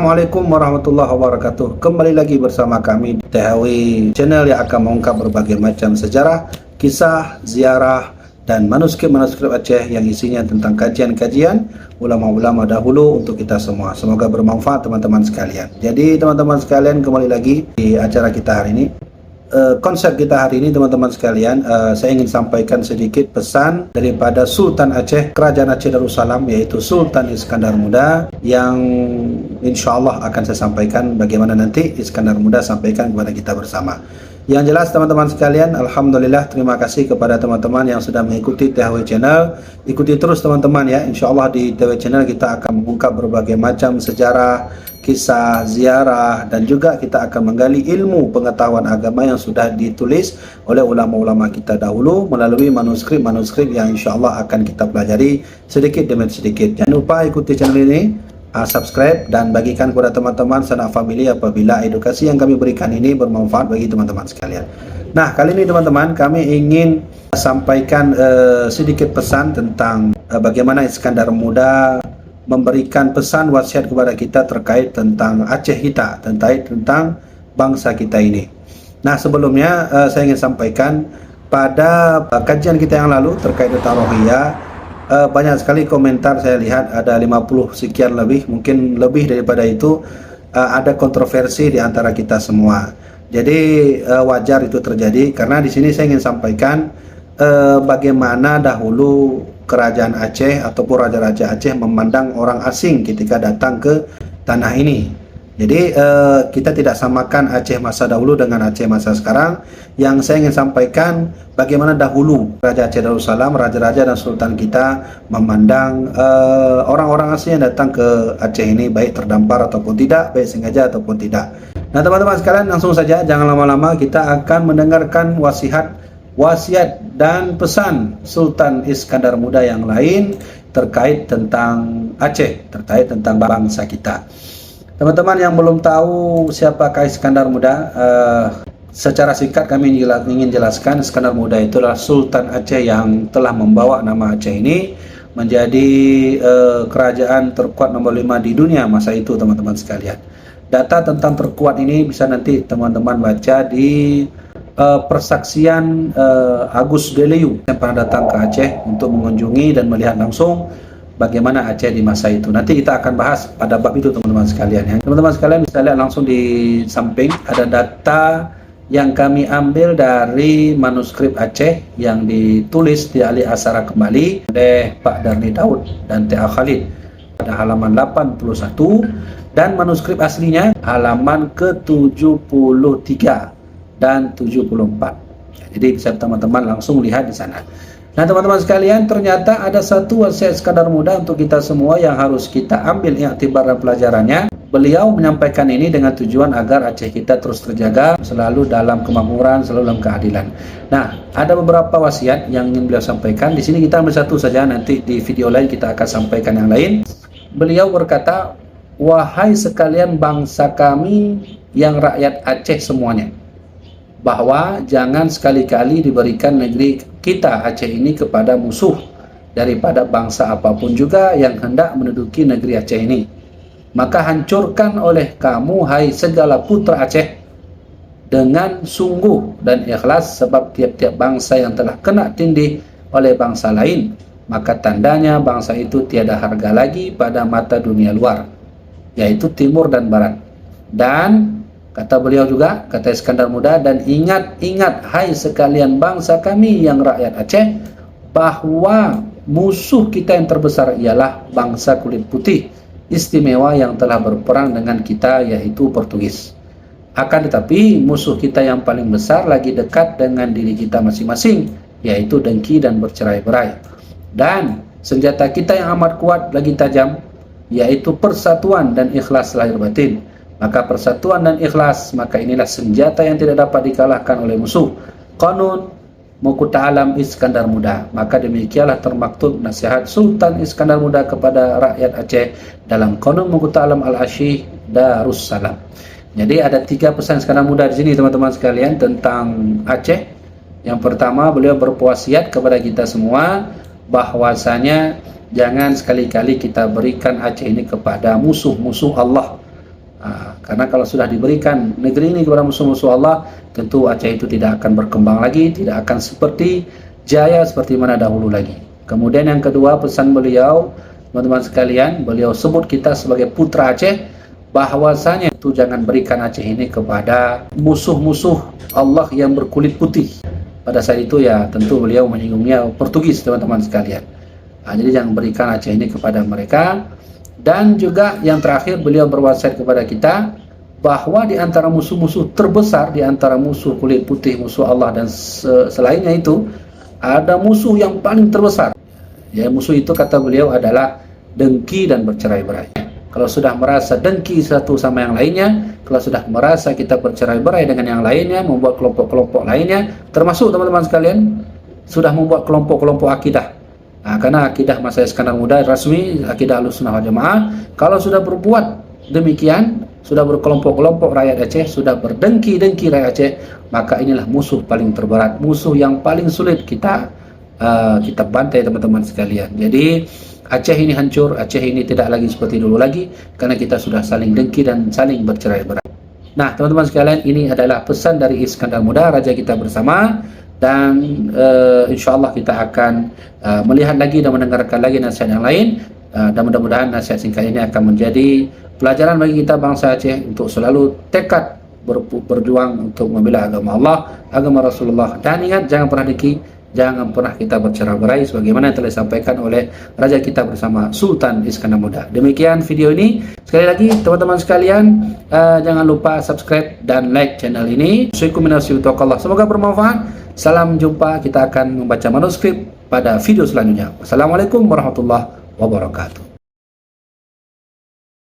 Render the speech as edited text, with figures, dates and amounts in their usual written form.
Assalamualaikum warahmatullahi wabarakatuh. Kembali lagi bersama kami di THW channel yang akan mengungkap berbagai macam sejarah, kisah, ziarah, dan manuskrip-manuskrip Aceh yang isinya tentang kajian-kajian ulama-ulama dahulu untuk kita semua. Semoga bermanfaat teman-teman sekalian. Jadi teman-teman sekalian, kembali lagi di acara kita hari ini. Konsep kita hari ini teman-teman sekalian, saya ingin sampaikan sedikit pesan daripada Sultan Aceh, Kerajaan Aceh Darussalam, yaitu Sultan Iskandar Muda, yang insya Allah akan saya sampaikan bagaimana nanti Iskandar Muda sampaikan kepada kita bersama. Yang jelas teman-teman sekalian, alhamdulillah, terima kasih kepada teman-teman yang sudah mengikuti THW Channel. Ikuti terus teman-teman ya, insya Allah di THW Channel kita akan mengungkap berbagai macam sejarah, kisah, ziarah, dan juga kita akan menggali ilmu pengetahuan agama yang sudah ditulis oleh ulama-ulama kita dahulu melalui manuskrip-manuskrip yang insya Allah akan kita pelajari sedikit demi sedikit. Jangan lupa ikuti channel ini, subscribe, dan bagikan kepada teman-teman sanak famili apabila edukasi yang kami berikan ini bermanfaat bagi teman-teman sekalian. Nah, kali ini teman-teman, kami ingin sampaikan sedikit pesan tentang bagaimana Iskandar Muda memberikan pesan wasiat kepada kita terkait tentang Aceh kita, tentang bangsa kita ini. Nah, sebelumnya saya ingin sampaikan pada kajian kita yang lalu terkait tentang Rohiyah, banyak sekali komentar saya lihat, ada 50 sekian lebih, mungkin lebih daripada itu, ada kontroversi di antara kita semua. Jadi wajar itu terjadi karena di sini saya ingin sampaikan bagaimana dahulu Kerajaan Aceh ataupun Raja-Raja Aceh memandang orang asing ketika datang ke tanah ini. Jadi kita tidak samakan Aceh masa dahulu dengan Aceh masa sekarang. Yang saya ingin sampaikan bagaimana dahulu Raja Aceh Darussalam, Raja-Raja dan Sultan kita memandang orang-orang asing yang datang ke Aceh ini, baik terdampar ataupun tidak, baik sengaja ataupun tidak. Nah teman-teman sekalian, langsung saja, jangan lama-lama, kita akan mendengarkan wasiat dan pesan Sultan Iskandar Muda yang lain terkait tentang Aceh, terkait tentang bangsa kita. Teman-teman yang belum tahu siapakah Iskandar Muda, secara singkat kami ingin jelaskan, Iskandar Muda itulah Sultan Aceh yang telah membawa nama Aceh ini menjadi kerajaan terkuat nomor 5 di dunia masa itu teman-teman sekalian. Data tentang terkuat ini bisa nanti teman-teman baca di persaksian Agus Deliu yang pernah datang ke Aceh untuk mengunjungi dan melihat langsung bagaimana Aceh di masa itu. Nanti kita akan bahas pada bab itu teman-teman sekalian ya. Teman-teman sekalian bisa lihat langsung di samping ada data yang kami ambil dari manuskrip Aceh yang ditulis di Ahli Asara kembali oleh Pak Darni Daud dan T.A. Khalid pada halaman 81, dan manuskrip aslinya halaman ke-73 dan 74. Jadi bisa teman-teman langsung lihat di sana. Nah teman-teman sekalian, ternyata ada satu wasiat Iskandar Muda untuk kita semua yang harus kita ambil iktibar dan pelajarannya. Beliau menyampaikan ini dengan tujuan agar Aceh kita terus terjaga, selalu dalam kemakmuran, selalu dalam keadilan. Nah, ada beberapa wasiat yang ingin beliau sampaikan. Di sini kita ambil satu saja, nanti di video lain kita akan sampaikan yang lain. Beliau berkata, "Wahai sekalian bangsa kami yang rakyat Aceh semuanya, bahwa jangan sekali-kali diberikan negeri kita Aceh ini kepada musuh daripada bangsa apapun juga yang hendak menduduki negeri Aceh ini. Maka hancurkan oleh kamu, hai segala putra Aceh, dengan sungguh dan ikhlas, sebab tiap-tiap bangsa yang telah kena tindih oleh bangsa lain, maka tandanya bangsa itu tiada harga lagi pada mata dunia luar, yaitu timur dan barat. Dan kata beliau juga, kata Iskandar Muda, dan ingat hai sekalian bangsa kami yang rakyat Aceh, bahwa musuh kita yang terbesar ialah bangsa kulit putih istimewa yang telah berperang dengan kita, yaitu Portugis. Akan tetapi musuh kita yang paling besar lagi dekat dengan diri kita masing-masing, yaitu dengki dan bercerai-berai. Dan senjata kita yang amat kuat lagi tajam, yaitu persatuan dan ikhlas lahir batin. Maka persatuan dan ikhlas, maka inilah senjata yang tidak dapat dikalahkan oleh musuh. Qanun Muqta'alam Iskandar Muda." Maka demikianlah termaktub nasihat Sultan Iskandar Muda kepada rakyat Aceh dalam Qanun Muqta'alam Al-Asyih Darussalam. Jadi ada 3 pesan Iskandar Muda di sini teman-teman sekalian tentang Aceh. Yang pertama, beliau berwasiat kepada kita semua bahwasanya jangan sekali-kali kita berikan Aceh ini kepada musuh-musuh Allah, Karena kalau sudah diberikan negeri ini kepada musuh-musuh Allah, tentu Aceh itu tidak akan berkembang lagi, tidak akan seperti jaya seperti mana dahulu lagi. Kemudian yang kedua, pesan beliau, teman-teman sekalian, beliau sebut kita sebagai putra Aceh, bahwasanya itu jangan berikan Aceh ini kepada musuh-musuh Allah yang berkulit putih. Pada saat itu ya tentu beliau menyinggungnya Portugis, teman-teman sekalian. Jadi jangan berikan Aceh ini kepada mereka. Dan juga yang terakhir, beliau berwasiat kepada kita bahwa di antara musuh-musuh terbesar, di antara musuh kulit putih, musuh Allah dan selainnya itu, ada musuh yang paling terbesar. Ya, musuh itu kata beliau adalah dengki dan bercerai-berai. Kalau sudah merasa dengki satu sama yang lainnya, kalau sudah merasa kita bercerai-berai dengan yang lainnya, membuat kelompok-kelompok lainnya, termasuk teman-teman sekalian, sudah membuat kelompok-kelompok akidah. Karena akidah Masya Iskandar Muda rasmi, akidah Ahlussunnah wal Jamaah, kalau sudah berbuat demikian, sudah berkelompok-kelompok rakyat Aceh, sudah berdengki-dengki rakyat Aceh, maka inilah musuh paling terberat, musuh yang paling sulit kita bantai, teman-teman sekalian. Jadi Aceh ini hancur, Aceh ini tidak lagi seperti dulu lagi, karena kita sudah saling dengki dan saling bercerai-berai. Nah, teman-teman sekalian, ini adalah pesan dari Iskandar Muda, raja kita bersama. Dan insya Allah kita akan melihat lagi dan mendengarkan lagi nasihat yang lain, dan mudah-mudahan nasihat singkat ini akan menjadi pelajaran bagi kita bangsa Aceh untuk selalu tekad berjuang untuk membela agama Allah, agama Rasulullah. Dan ingat, jangan pernah kita bercerai-berai sebagaimana yang telah disampaikan oleh raja kita bersama Sultan Iskandar Muda. Demikian video ini. Sekali lagi teman-teman sekalian, jangan lupa subscribe dan like channel ini. Semoga bermanfaat. Salam jumpa, kita akan membaca manuskrip pada video selanjutnya. Wassalamualaikum warahmatullahi wabarakatuh.